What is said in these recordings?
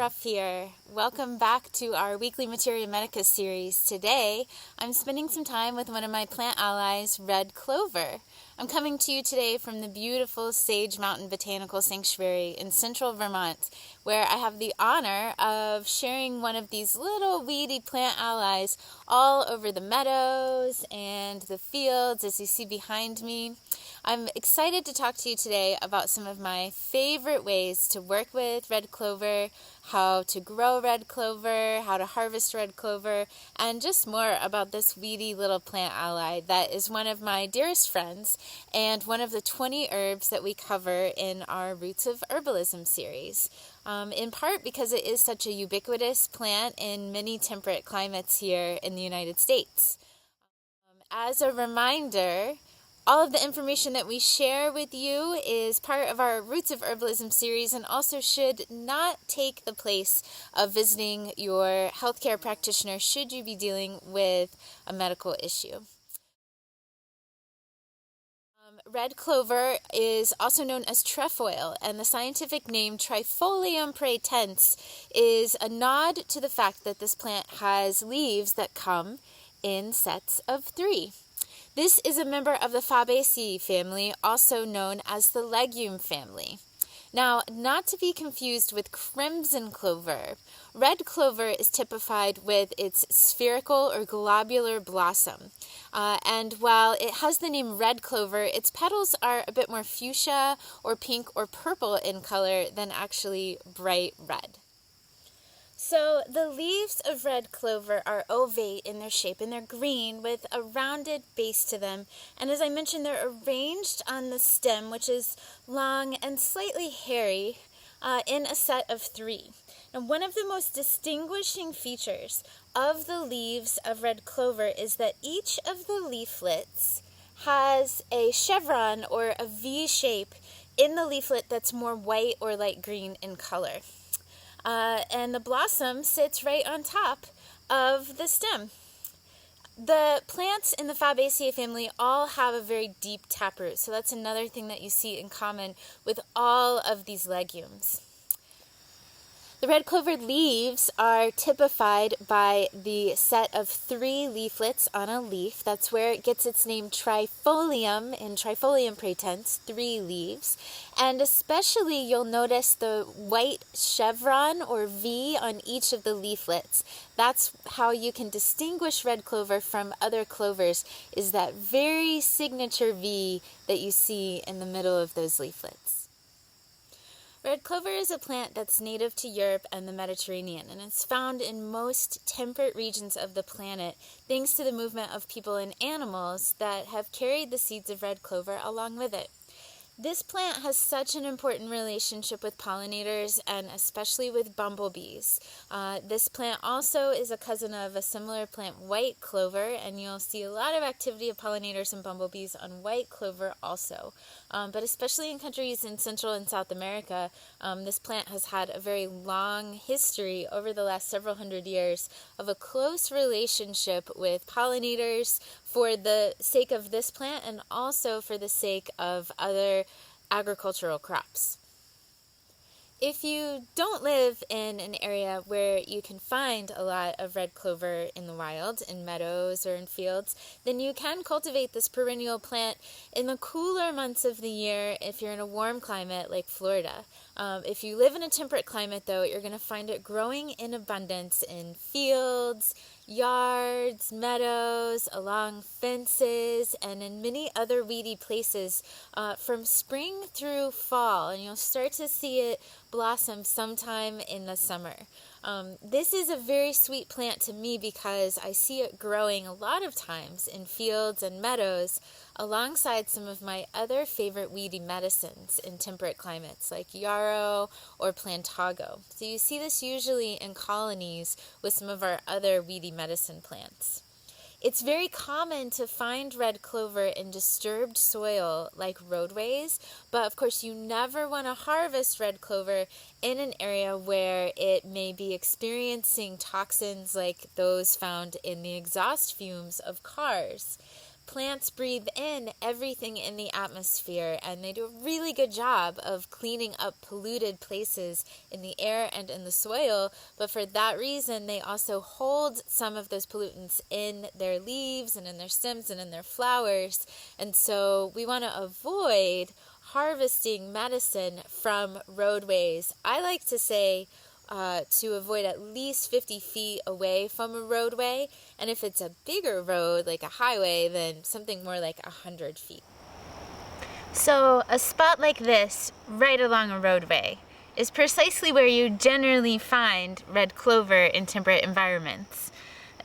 Ruff here. Welcome back to our weekly Materia Medica series. Today, I'm spending some time with one of my plant allies, Red Clover. I'm coming to you today from the beautiful Sage Mountain Botanical Sanctuary in central Vermont, where I have the honor of sharing one of these little weedy plant allies all over the meadows and the fields, as you see behind me. I'm excited to talk to you today about some of my favorite ways to work with red clover, how to grow red clover, how to harvest red clover, and just more about this weedy little plant ally that is one of my dearest friends and one of the 20 herbs that we cover in our Roots of Herbalism series. In part because it is such a ubiquitous plant in many temperate climates here in the United States. As a reminder, all of the information that we share with you is part of our Roots of Herbalism series and also should not take the place of visiting your healthcare practitioner should you be dealing with a medical issue. Red clover is also known as trefoil, and the scientific name Trifolium pratense is a nod to the fact that this plant has leaves that come in sets of 3. This is a member of the Fabaceae family, also known as the legume family. Now, not to be confused with crimson clover, red clover is typified with its spherical or globular blossom. And while it has the name red clover, its petals are a bit more fuchsia or pink or purple in color than actually bright red. So the leaves of red clover are ovate in their shape, and they're green with a rounded base to them. And as I mentioned, they're arranged on the stem, which is long and slightly hairy, in a set of 3. And one of the most distinguishing features of the leaves of red clover is that each of the leaflets has a chevron or a V shape in the leaflet that's more white or light green in color. And the blossom sits right on top of the stem. The plants in the Fabaceae family all have a very deep taproot, so that's another thing that you see in common with all of these legumes. The red clover leaves are typified by the set of 3 leaflets on a leaf. That's where it gets its name Trifolium in Trifolium pratense, 3 leaves. And especially you'll notice the white chevron or V on each of the leaflets. That's how you can distinguish red clover from other clovers, is that very signature V that you see in the middle of those leaflets. Red clover is a plant that's native to Europe and the Mediterranean, and it's found in most temperate regions of the planet thanks to the movement of people and animals that have carried the seeds of red clover along with it. This plant has such an important relationship with pollinators and especially with bumblebees. This plant also is a cousin of a similar plant, white clover, and you'll see a lot of activity of pollinators and bumblebees on white clover also. But especially in countries in Central and South America, this plant has had a very long history over the last several hundred years of a close relationship with pollinators for the sake of this plant and also for the sake of other agricultural crops. If you don't live in an area where you can find a lot of red clover in the wild, in meadows or in fields, then you can cultivate this perennial plant in the cooler months of the year if you're in a warm climate like Florida. If you live in a temperate climate, though, you're going to find it growing in abundance in fields, yards, meadows, along fences, and in many other weedy places from spring through fall, and you'll start to see it blossom sometime in the summer. This is a very sweet plant to me because I see it growing a lot of times in fields and meadows alongside some of my other favorite weedy medicines in temperate climates like yarrow or plantago. So you see this usually in colonies with some of our other weedy medicine plants. It's very common to find red clover in disturbed soil like roadways, but of course you never want to harvest red clover in an area where it may be experiencing toxins like those found in the exhaust fumes of cars. plants breathe in everything in the atmosphere, and they do a really good job of cleaning up polluted places in the air and in the soil, but for that reason they also hold some of those pollutants in their leaves and in their stems and in their flowers. And so we want to avoid harvesting medicine from roadways. I like to say to avoid at least 50 feet away from a roadway, and if it's a bigger road like a highway, then something more like 100 feet. So a spot like this, right along a roadway, is precisely where you generally find red clover in temperate environments.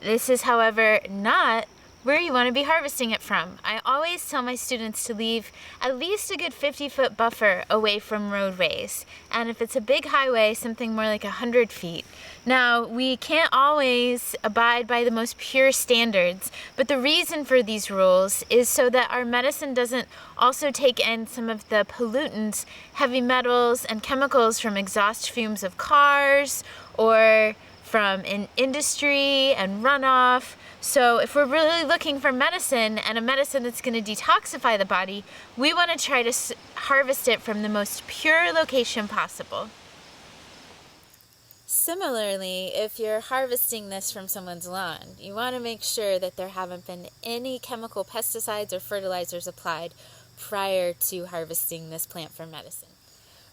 This is, however, not where you want to be harvesting it from. I always tell my students to leave at least a good 50-foot buffer away from roadways, and if it's a big highway, something more like 100 feet. Now, we can't always abide by the most pure standards, but the reason for these rules is so that our medicine doesn't also take in some of the pollutants, heavy metals, and chemicals from exhaust fumes of cars or from industry and runoff. So if we're really looking for medicine, and a medicine that's going to detoxify the body, we want to try to harvest it from the most pure location possible. Similarly, if you're harvesting this from someone's lawn, you want to make sure that there haven't been any chemical pesticides or fertilizers applied prior to harvesting this plant for medicine.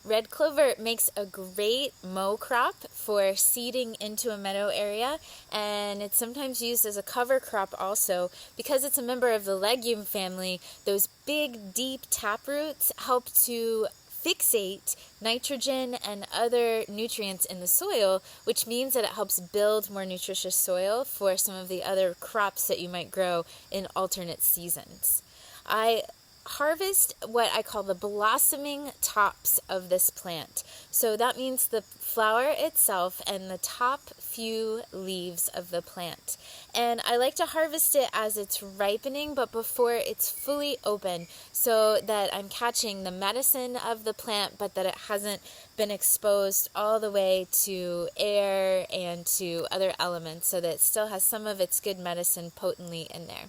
Red clover makes a great mow crop for seeding into a meadow area, and it's sometimes used as a cover crop also. Because it's a member of the legume family, those big, deep taproots help to fixate nitrogen and other nutrients in the soil, which means that it helps build more nutritious soil for some of the other crops that you might grow in alternate seasons. I harvest what I call the blossoming tops of this plant. So that means the flower itself and the top few leaves of the plant. And I like to harvest it as it's ripening, but before it's fully open, so that I'm catching the medicine of the plant, but that it hasn't been exposed all the way to air and to other elements, so that it still has some of its good medicine potently in there.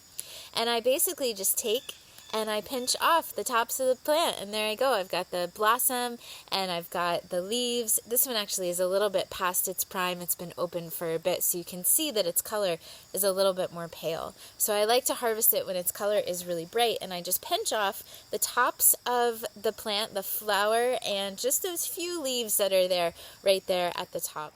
And I basically just take and I pinch off the tops of the plant, and there I go. I've got the blossom and I've got the leaves. This one actually is a little bit past its prime. It's been open for a bit, so you can see that its color is a little bit more pale. So I like to harvest it when its color is really bright, and I just pinch off the tops of the plant, the flower, and just those few leaves that are there, right there at the top.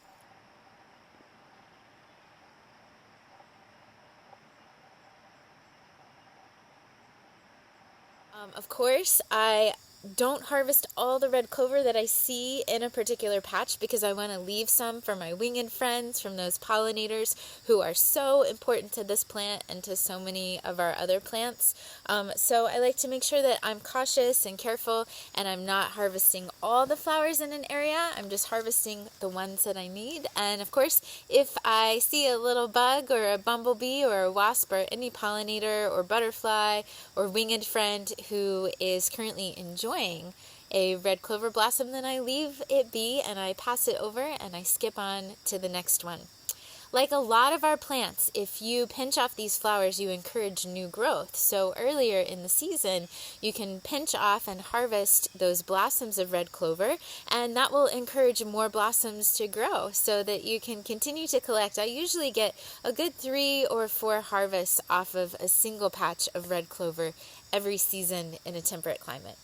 Of course, I don't harvest all the red clover that I see in a particular patch, because I want to leave some for my winged friends, from those pollinators who are so important to this plant and to so many of our other plants. So I like to make sure that I'm cautious and careful, and I'm not harvesting all the flowers in an area. I'm just harvesting the ones that I need. And of course, if I see a little bug or a bumblebee or a wasp or any pollinator or butterfly or winged friend who is currently enjoying a red clover blossom, then I leave it be and I pass it over and I skip on to the next one. Like a lot of our plants, if you pinch off these flowers, you encourage new growth. So earlier in the season, you can pinch off and harvest those blossoms of red clover, and that will encourage more blossoms to grow so that you can continue to collect. I usually get a good 3 or 4 harvests off of a single patch of red clover every season in a temperate climate.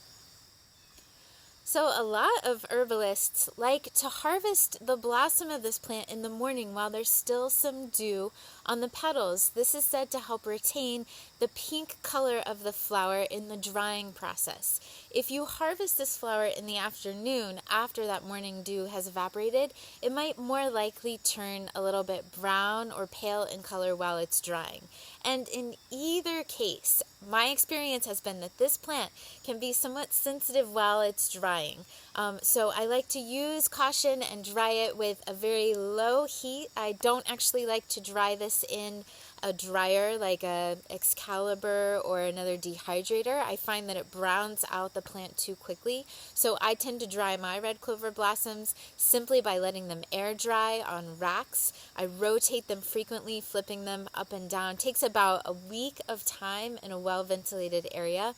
So a lot of herbalists like to harvest the blossom of this plant in the morning while there's still some dew on the petals. This is said to help retain the pink color of the flower in the drying process. If you harvest this flower in the afternoon after that morning dew has evaporated, it might more likely turn a little bit brown or pale in color while it's drying. And in either case, my experience has been that this plant can be somewhat sensitive while it's drying. So I like to use caution and dry it with a very low heat. I don't actually like to dry this in a dryer like a Excalibur or another dehydrator, I find that it browns out the plant too quickly. So I tend to dry my red clover blossoms simply by letting them air dry on racks. I rotate them frequently, flipping them up and down. It takes about a week of time in a well-ventilated area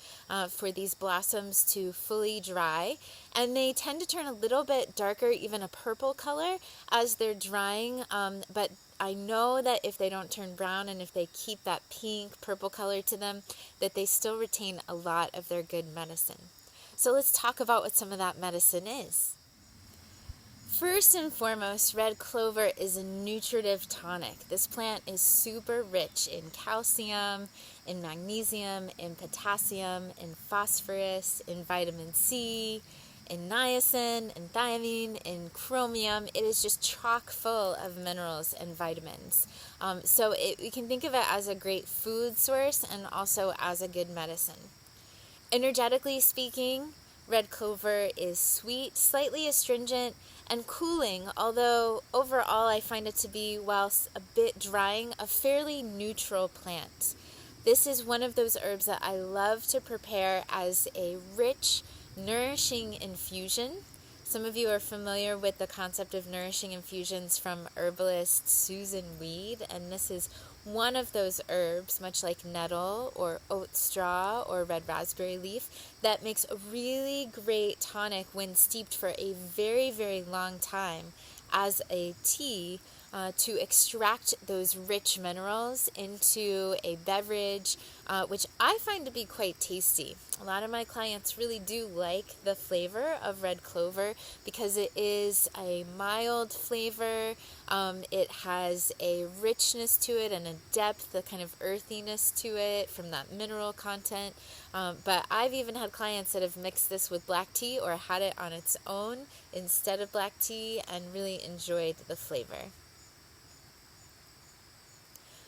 for these blossoms to fully dry. And they tend to turn a little bit darker, even a purple color, as they're drying. But I know that if they don't turn brown and if they keep that pink, purple color to them, that they still retain a lot of their good medicine. So let's talk about what some of that medicine is. First and foremost, red clover is a nutritive tonic. This plant is super rich in calcium, in magnesium, in potassium, in phosphorus, in vitamin C, in niacin, in thiamine, in chromium. It is just chock full of minerals and vitamins. So we can think of it as a great food source and also as a good medicine. Energetically speaking, red clover is sweet, slightly astringent, and cooling, although overall I find it to be, whilst a bit drying, a fairly neutral plant. This is one of those herbs that I love to prepare as a rich, nourishing infusion. Some of you are familiar with the concept of nourishing infusions from herbalist Susan Weed, and this is one of those herbs, much like nettle or oat straw or red raspberry leaf, that makes a really great tonic when steeped for a very, very long time as a tea to extract those rich minerals into a beverage, which I find to be quite tasty. A lot of my clients really do like the flavor of red clover because it is a mild flavor. It has a richness to it and a depth, a kind of earthiness to it from that mineral content. But I've even had clients that have mixed this with black tea or had it on its own instead of black tea and really enjoyed the flavor.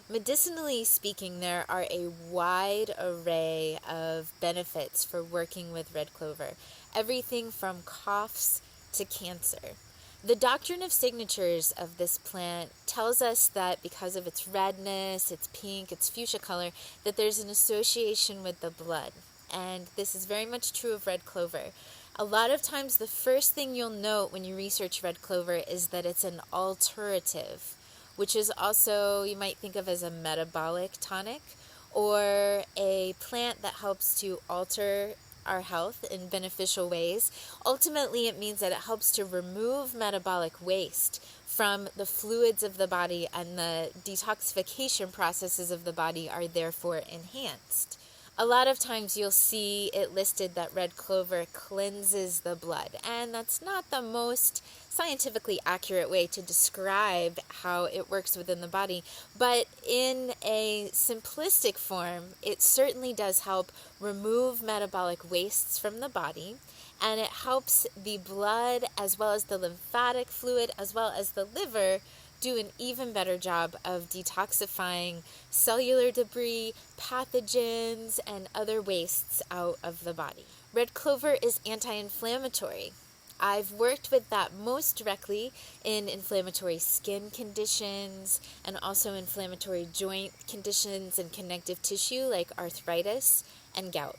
Medicinally speaking, there are a wide array of benefits for working with red clover, everything from coughs to cancer. The doctrine of signatures of this plant tells us that because of its redness, its pink, its fuchsia color, that there's an association with the blood. And this is very much true of red clover. A lot of times the first thing you'll note when you research red clover is that it's an alterative, which is also, you might think of as a metabolic tonic, or a plant that helps to alter our health in beneficial ways. Ultimately, it means that it helps to remove metabolic waste from the fluids of the body, and the detoxification processes of the body are therefore enhanced. A lot of times you'll see it listed that red clover cleanses the blood, and that's not the most scientifically accurate way to describe how it works within the body, but in a simplistic form, it certainly does help remove metabolic wastes from the body, and it helps the blood as well as the lymphatic fluid as well as the liver do an even better job of detoxifying cellular debris, pathogens, and other wastes out of the body. Red clover is anti-inflammatory. I've worked with that most directly in inflammatory skin conditions and also inflammatory joint conditions and connective tissue like arthritis and gout.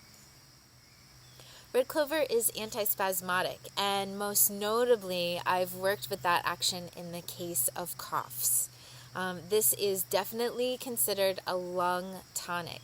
Red clover is antispasmodic, and most notably, I've worked with that action in the case of coughs. This is definitely considered a lung tonic,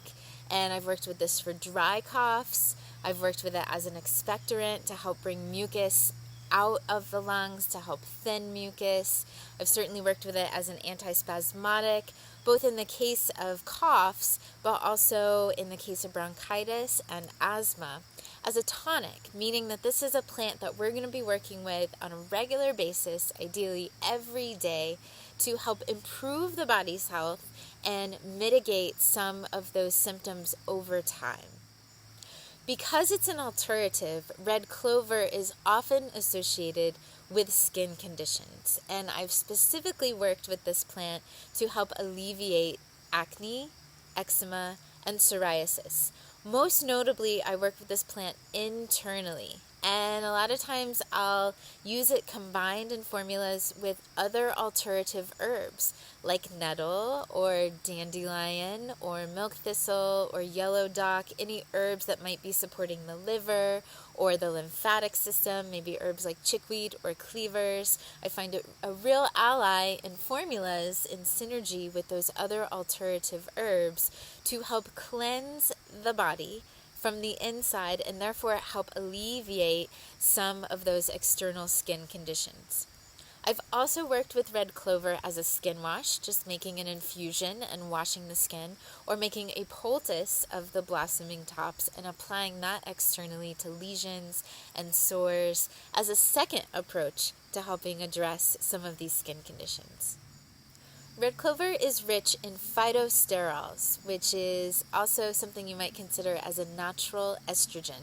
and I've worked with this for dry coughs. I've worked with it as an expectorant to help bring mucus out of the lungs, to help thin mucus. I've certainly worked with it as an antispasmodic, both in the case of coughs, but also in the case of bronchitis and asthma, as a tonic, meaning that this is a plant that we're going to be working with on a regular basis, ideally every day, to help improve the body's health and mitigate some of those symptoms over time. Because it's an alterative, red clover is often associated with skin conditions, and I've specifically worked with this plant to help alleviate acne, eczema, and psoriasis. Most notably, I work with this plant internally And a lot of times I'll use it combined in formulas with other alterative herbs like nettle or dandelion or milk thistle or yellow dock, any herbs that might be supporting the liver or the lymphatic system, maybe herbs like chickweed or cleavers. I find it a real ally in formulas in synergy with those other alterative herbs to help cleanse the body from the inside and therefore help alleviate some of those external skin conditions. I've also worked with red clover as a skin wash, just making an infusion and washing the skin, or making a poultice of the blossoming tops and applying that externally to lesions and sores as a second approach to helping address some of these skin conditions. Red clover is rich in phytosterols, which is also something you might consider as a natural estrogen.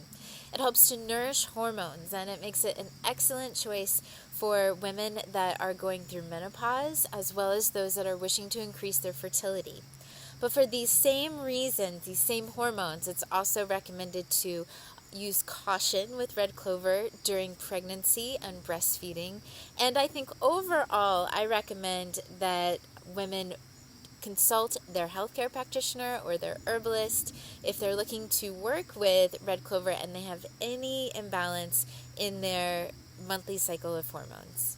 It helps to nourish hormones, and it makes it an excellent choice for women that are going through menopause, as well as those that are wishing to increase their fertility. But for these same reasons, these same hormones, it's also recommended to use caution with red clover during pregnancy and breastfeeding. And I think overall, I recommend that women consult their healthcare practitioner or their herbalist if they're looking to work with red clover and they have any imbalance in their monthly cycle of hormones.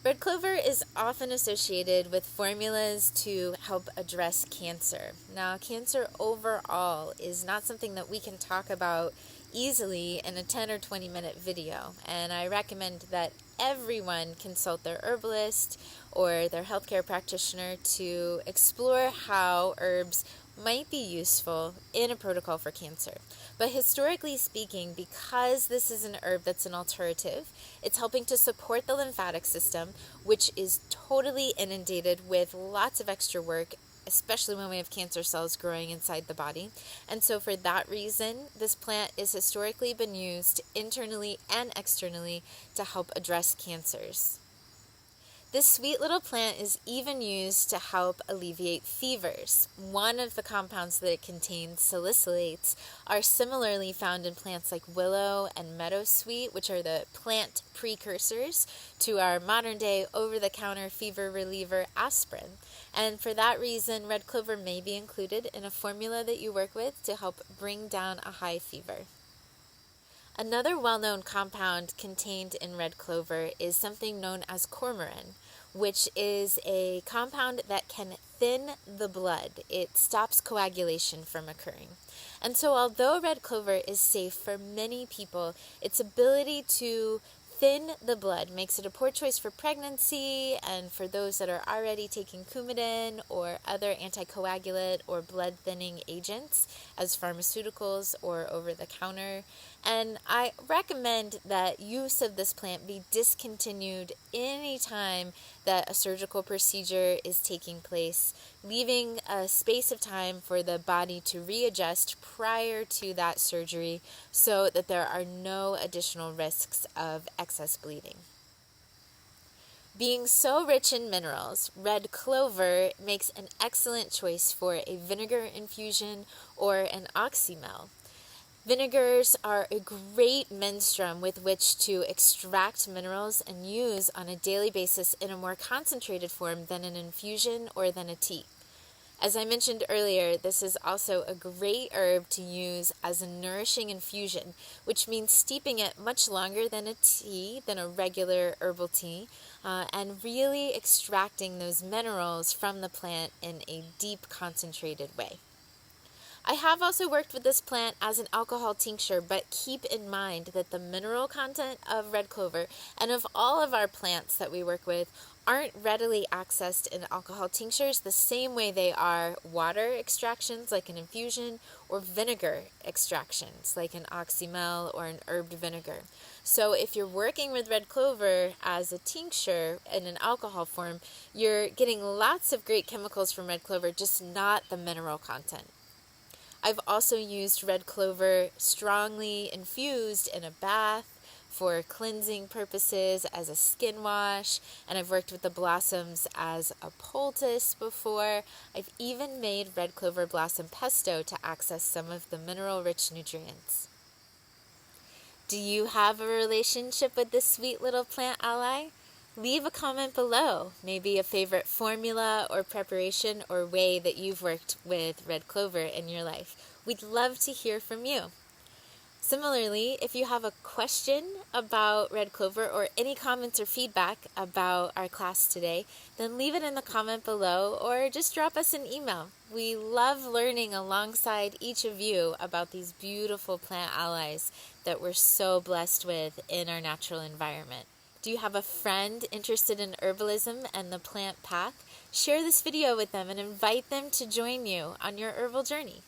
Red clover is often associated with formulas to help address cancer. Now, cancer overall is not something that we can talk about easily in a 10 or 20 minute video, and I recommend that everyone consult their herbalist or their healthcare practitioner to explore how herbs might be useful in a protocol for cancer. But historically speaking, because this is an herb that's an alterative, it's helping to support the lymphatic system, which is totally inundated with lots of extra work, especially when we have cancer cells growing inside the body. And so for that reason, this plant has historically been used internally and externally to help address cancers. This sweet little plant is even used to help alleviate fevers. One of the compounds that it contains, salicylates, are similarly found in plants like willow and meadowsweet, which are the plant precursors to our modern day over-the-counter fever reliever aspirin. And for that reason, red clover may be included in a formula that you work with to help bring down a high fever. Another well-known compound contained in red clover is something known as Cormoran, which is a compound that can thin the blood. It stops coagulation from occurring. And so although red clover is safe for many people, its ability to thin the blood makes it a poor choice for pregnancy and for those that are already taking Coumadin or other anticoagulant or blood thinning agents as pharmaceuticals or over the counter. And I recommend that use of this plant be discontinued anytime that a surgical procedure is taking place, leaving a space of time for the body to readjust prior to that surgery so that there are no additional risks of excess bleeding. Being so rich in minerals, red clover makes an excellent choice for a vinegar infusion or an oxymel. Vinegars are a great menstruum with which to extract minerals and use on a daily basis in a more concentrated form than an infusion or than a tea. As I mentioned earlier, this is also a great herb to use as a nourishing infusion, which means steeping it much longer than a tea, than a regular herbal tea, and really extracting those minerals from the plant in a deep, concentrated way. I have also worked with this plant as an alcohol tincture, but keep in mind that the mineral content of red clover and of all of our plants that we work with aren't readily accessed in alcohol tinctures the same way they are water extractions like an infusion or vinegar extractions like an oxymel or an herbed vinegar. So if you're working with red clover as a tincture in an alcohol form, you're getting lots of great chemicals from red clover, just not the mineral content. I've also used red clover strongly infused in a bath for cleansing purposes as a skin wash, and I've worked with the blossoms as a poultice before. I've even made red clover blossom pesto to access some of the mineral-rich nutrients. Do you have a relationship with this sweet little plant ally? Leave a comment below, maybe a favorite formula or preparation or way that you've worked with red clover in your life. We'd love to hear from you. Similarly, if you have a question about red clover or any comments or feedback about our class today, then leave it in the comment below or just drop us an email. We love learning alongside each of you about these beautiful plant allies that we're so blessed with in our natural environment. Do you have a friend interested in herbalism and the plant path? Share this video with them and invite them to join you on your herbal journey.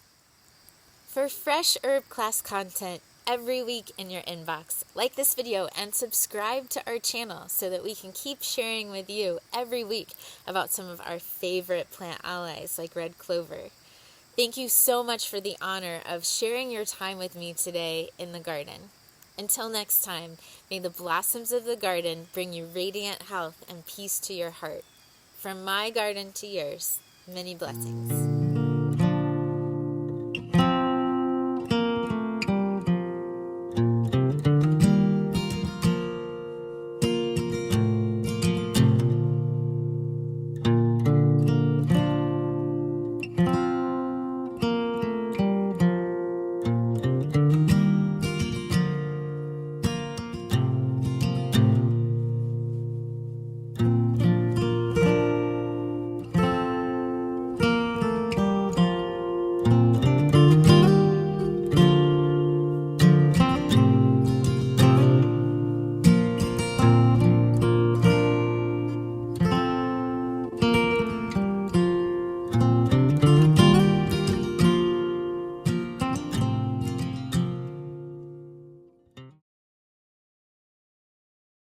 For fresh herb class content every week in your inbox, like this video and subscribe to our channel so that we can keep sharing with you every week about some of our favorite plant allies like red clover. Thank you so much for the honor of sharing your time with me today in the garden. Until next time, may the blossoms of the garden bring you radiant health and peace to your heart. From my garden to yours, many blessings.